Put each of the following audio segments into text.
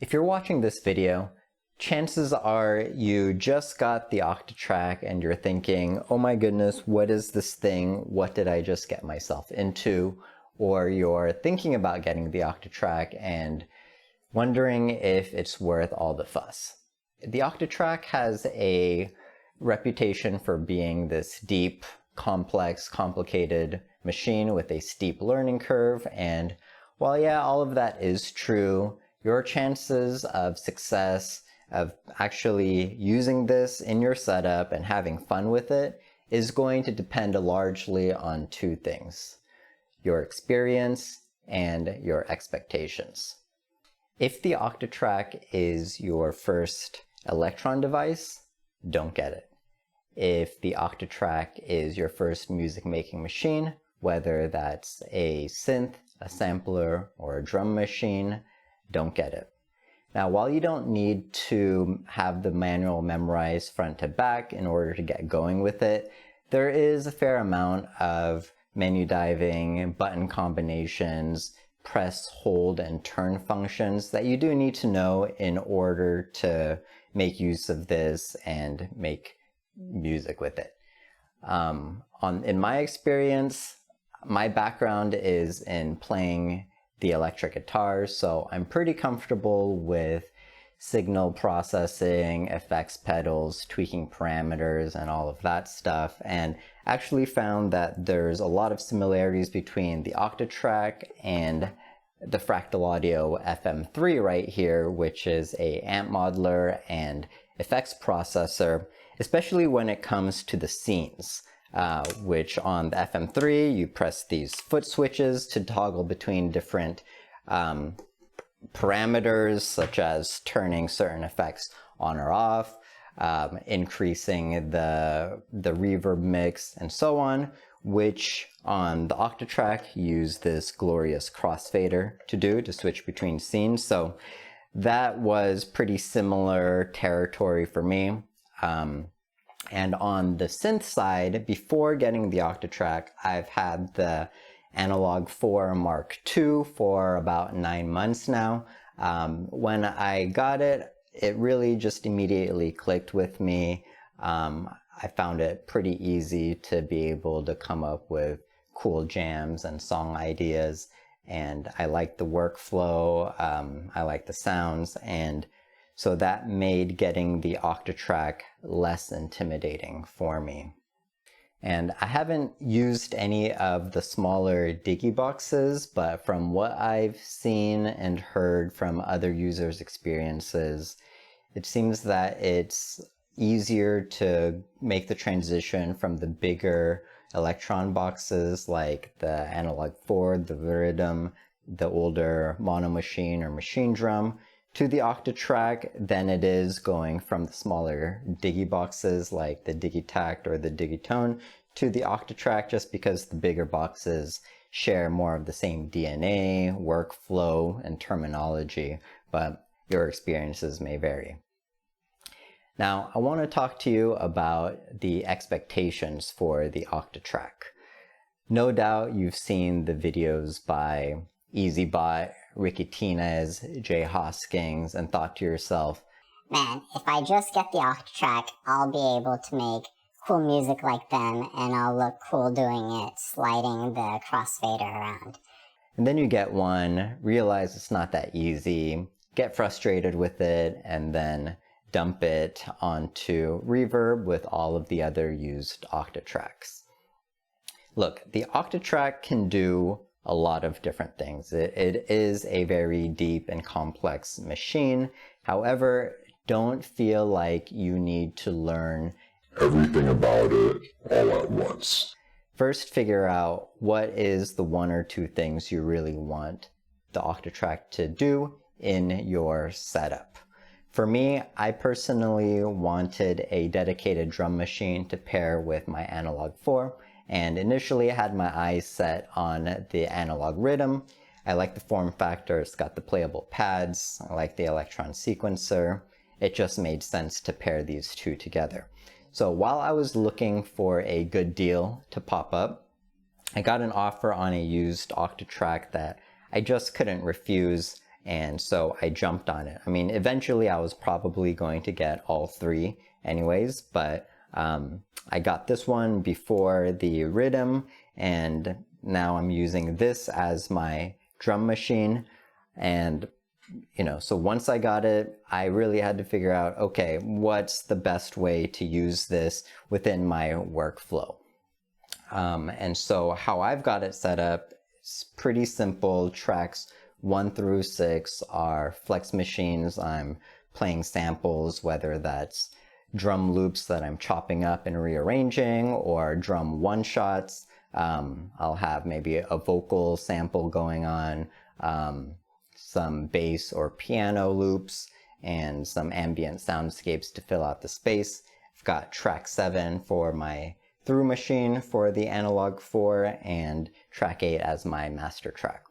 If you're watching this video, chances are you just got the Octatrack and you're thinking, oh my goodness, what is this thing? What did I just get myself into? Or you're thinking about getting the Octatrack and wondering if it's worth all the fuss. The Octatrack has a reputation for being this deep, complex, complicated machine with a steep learning curve, and while yeah, all of that is true, your chances of success of actually using this in your setup and having fun with it is going to depend largely on two things: your experience and your expectations. If the Octatrack is your first Electron device, don't get it. If the Octatrack is your first music making machine, whether that's a synth, a sampler, or a drum machine, don't get it. Now, while you don't need to have the manual memorized front to back in order to get going with it, there is a fair amount of menu diving, button combinations, press, hold, and turn functions that you do need to know in order to make use of this and make music with it. In my experience, my background is in playing the electric guitar, so I'm pretty comfortable with signal processing, effects pedals, tweaking parameters, and all of that stuff, and actually found that there's a lot of similarities between the Octatrack and the Fractal Audio FM3 right here, which is a amp modeler and effects processor, especially when it comes to the scenes. Which on the FM3, you press these foot switches to toggle between different parameters, such as turning certain effects on or off, increasing the reverb mix, and so on, which on the Octatrack you use this glorious crossfader to switch between scenes. So that was pretty similar territory for me. And on the synth side, before getting the Octatrack, I've had the Analog 4 Mark II for about 9 months now. When I got it, it really just immediately clicked with me. I found it pretty easy to be able to come up with cool jams and song ideas, and I like the workflow, I like the sounds, and so that made getting the Octatrack less intimidating for me. And I haven't used any of the smaller Digi boxes, but from what I've seen and heard from other users' experiences, it seems that it's easier to make the transition from the bigger Electron boxes like the Analog 4, the Viridum, the older Mono Machine or Machine Drum, to the Octatrack than it is going from the smaller Digi boxes like the Digitact or the Digitone to the Octatrack, just because the bigger boxes share more of the same DNA, workflow, and terminology, but your experiences may vary. Now, I want to talk to you about the expectations for the Octatrack. No doubt you've seen the videos by EasyBot, Ricky Tinez, Jay Hoskins, and thought to yourself, man, if I just get the Octatrack, I'll be able to make cool music like them, and I'll look cool doing it, sliding the crossfader around. And then you get one, realize it's not that easy, get frustrated with it, and then dump it onto Reverb with all of the other used Octatracks. Look, the Octatrack can do a lot of different things. It is a very deep and complex machine. However, don't feel like you need to learn everything about it all at once. First, figure out what is the one or two things you really want the Octatrack to do in your setup. For me, I personally wanted a dedicated drum machine to pair with my Analog 4, and initially I had my eyes set on the Analog Rhythm. I like the form factor, it's got the playable pads, I like the Electron sequencer. It just made sense to pair these two together. So while I was looking for a good deal to pop up, I got an offer on a used Octatrack that I just couldn't refuse, and so I jumped on it. I mean, eventually I was probably going to get all three anyways, but I got this one before the rhythm, and now I'm using this as my drum machine. And so once I got it, I really had to figure out, okay, what's the best way to use this within my workflow? And so how I've got it set up is pretty simple. Tracks 1 through 6 are flex machines. I'm playing samples, whether that's drum loops that I'm chopping up and rearranging, or drum one-shots. I'll have maybe a vocal sample going on, some bass or piano loops, and some ambient soundscapes to fill out the space. I've got track 7 for my through machine for the analog 4, and track 8 as my master track.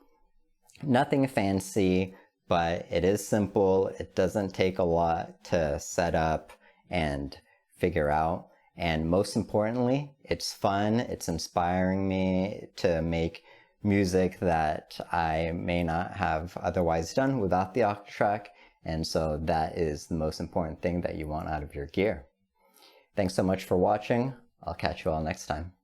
Nothing fancy, but it is simple. It doesn't take a lot to set up and figure out. And most importantly, it's fun. It's inspiring me to make music that I may not have otherwise done without the Octatrack. And so that is the most important thing that you want out of your gear. Thanks so much for watching. I'll catch you all next time.